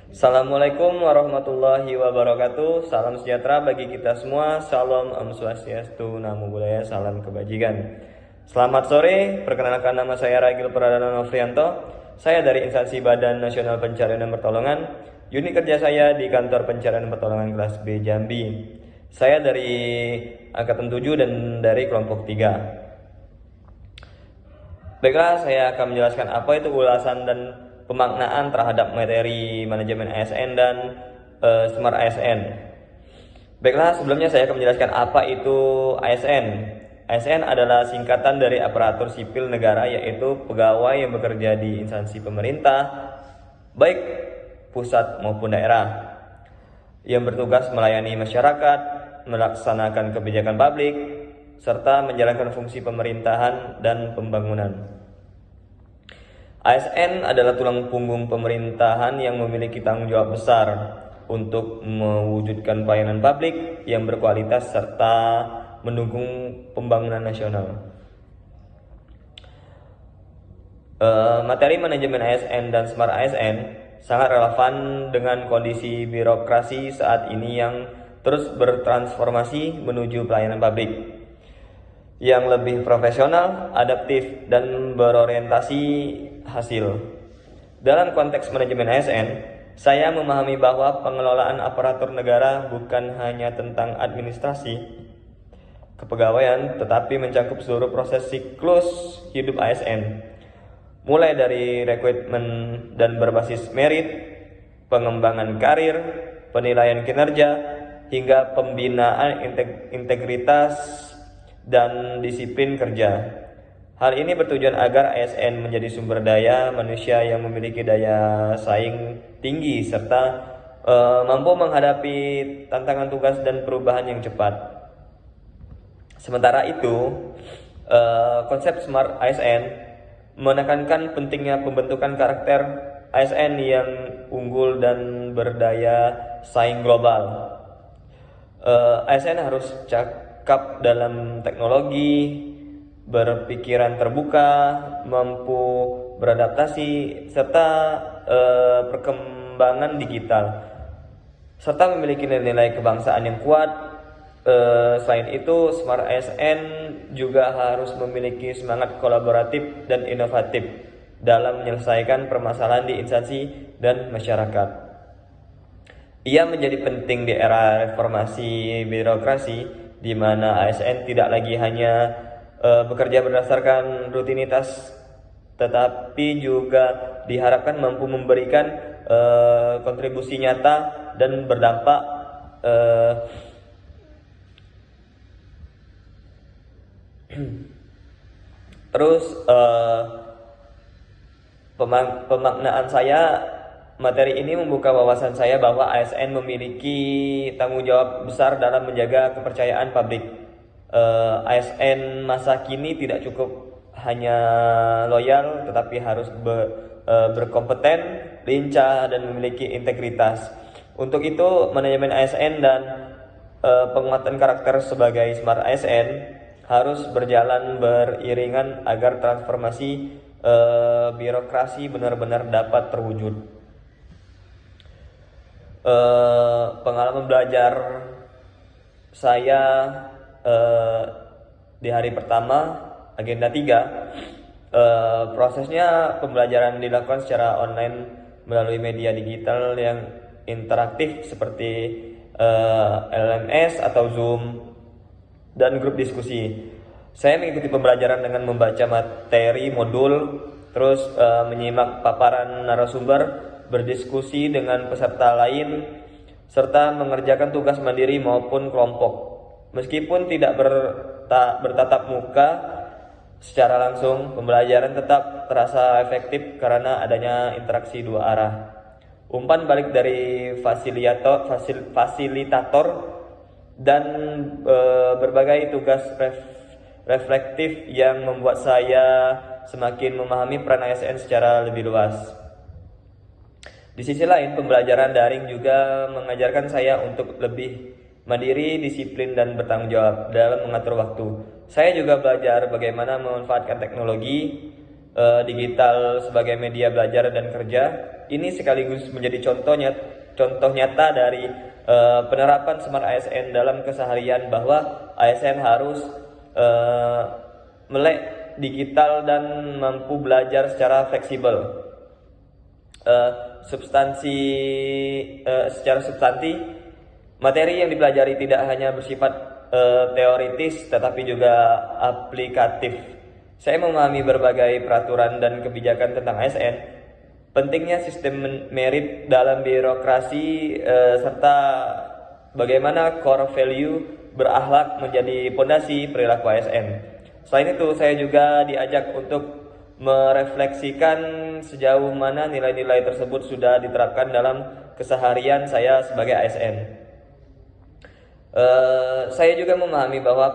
Assalamualaikum warahmatullahi wabarakatuh. Salam sejahtera bagi kita semua. Salam Om Swastiastu, Namo Buddhaya, salam kebajikan. Selamat sore, perkenalkan nama saya Ragil Pradana Nofrianto. Saya dari instansi Badan Nasional Pencarian dan Pertolongan. Unit kerja saya di Kantor Pencarian dan Pertolongan kelas B Jambi. Saya dari Angkatan 7 dan dari kelompok 3. Baiklah, saya akan menjelaskan apa itu ulasan dan pemaknaan terhadap materi manajemen ASN dan Smart ASN. Baiklah, sebelumnya saya akan menjelaskan apa itu ASN. ASN adalah singkatan dari aparatur sipil negara, yaitu pegawai yang bekerja di instansi pemerintah, baik pusat maupun daerah, yang bertugas melayani masyarakat, melaksanakan kebijakan publik, serta menjalankan fungsi pemerintahan dan pembangunan. ASN adalah tulang punggung pemerintahan yang memiliki tanggung jawab besar untuk mewujudkan pelayanan publik yang berkualitas serta mendukung pembangunan nasional. Materi manajemen ASN dan Smart ASN sangat relevan dengan kondisi birokrasi saat ini yang terus bertransformasi menuju pelayanan publik yang lebih profesional, adaptif, dan berorientasi hasil. Dalam konteks manajemen ASN, saya memahami bahwa pengelolaan aparatur negara bukan hanya tentang administrasi kepegawaian, tetapi mencakup seluruh proses siklus hidup ASN, mulai dari rekrutmen dan berbasis merit, pengembangan karir, penilaian kinerja, hingga pembinaan integritas dan disiplin kerja. Hal ini bertujuan agar ASN menjadi sumber daya manusia yang memiliki daya saing tinggi serta mampu menghadapi tantangan tugas dan perubahan yang cepat. Sementara itu, konsep Smart ASN menekankan pentingnya pembentukan karakter ASN yang unggul dan berdaya saing global. ASN harus cakap dalam teknologi, berpikiran terbuka, mampu beradaptasi, serta perkembangan digital, serta memiliki nilai-nilai kebangsaan yang kuat. Selain itu, Smart ASN juga harus memiliki semangat kolaboratif dan inovatif dalam menyelesaikan permasalahan di instansi dan masyarakat. Ia menjadi penting di era reformasi birokrasi, di mana ASN tidak lagi hanya bekerja berdasarkan rutinitas, tetapi juga diharapkan mampu memberikan kontribusi nyata dan berdampak terus. Pemaknaan saya materi ini membuka wawasan saya bahwa ASN memiliki tanggung jawab besar dalam menjaga kepercayaan publik. ASN masa kini tidak cukup hanya loyal, tetapi harus berkompeten, lincah, dan memiliki integritas. Untuk itu, manajemen ASN dan penguatan karakter sebagai Smart ASN harus berjalan beriringan agar transformasi birokrasi benar-benar dapat terwujud. Pengalaman belajar saya di hari pertama agenda 3, prosesnya pembelajaran dilakukan secara online melalui media digital yang interaktif seperti LMS atau Zoom dan grup diskusi. Saya mengikuti pembelajaran dengan membaca materi modul, terus menyimak paparan narasumber, berdiskusi dengan peserta lain, serta mengerjakan tugas mandiri maupun kelompok. Meskipun tidak bertatap muka secara langsung, pembelajaran tetap terasa efektif karena adanya interaksi dua arah. Umpan balik dari fasilitator dan berbagai tugas reflektif yang membuat saya semakin memahami peran ASN secara lebih luas. Di sisi lain, pembelajaran daring juga mengajarkan saya untuk lebih mandiri, disiplin, dan bertanggung jawab dalam mengatur waktu. Saya juga belajar bagaimana memanfaatkan teknologi digital sebagai media belajar dan kerja. Ini sekaligus menjadi contoh nyata dari penerapan Smart ASN dalam keseharian, bahwa ASN harus melek digital dan mampu belajar secara fleksibel. Secara substansi, materi yang dipelajari tidak hanya bersifat teoritis tetapi juga aplikatif. Saya memahami berbagai peraturan dan kebijakan tentang ASN, pentingnya sistem merit dalam birokrasi, serta bagaimana core value berakhlak menjadi pondasi perilaku ASN. Selain itu, saya juga diajak untuk merefleksikan sejauh mana nilai-nilai tersebut sudah diterapkan dalam keseharian saya sebagai ASN. Saya juga memahami bahwa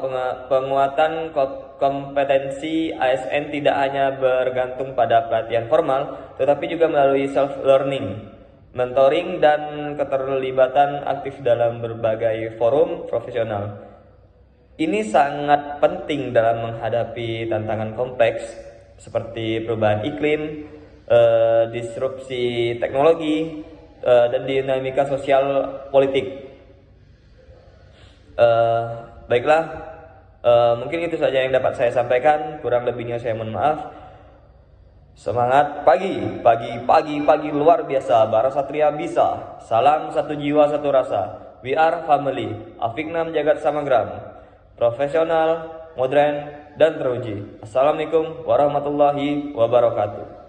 penguatan kompetensi ASN tidak hanya bergantung pada pelatihan formal, tetapi juga melalui self-learning, mentoring, dan keterlibatan aktif dalam berbagai forum profesional. Ini sangat penting dalam menghadapi tantangan kompleks seperti perubahan iklim, disrupsi teknologi, dan dinamika sosial politik. Baiklah, mungkin itu saja yang dapat saya sampaikan. Kurang lebihnya saya mohon maaf. Semangat pagi luar biasa. Bara Satria bisa. Salam satu jiwa satu rasa. We are family. Afiknam Jagat Samagram. Profesional, modern, dan teruji. Assalamualaikum warahmatullahi wabarakatuh.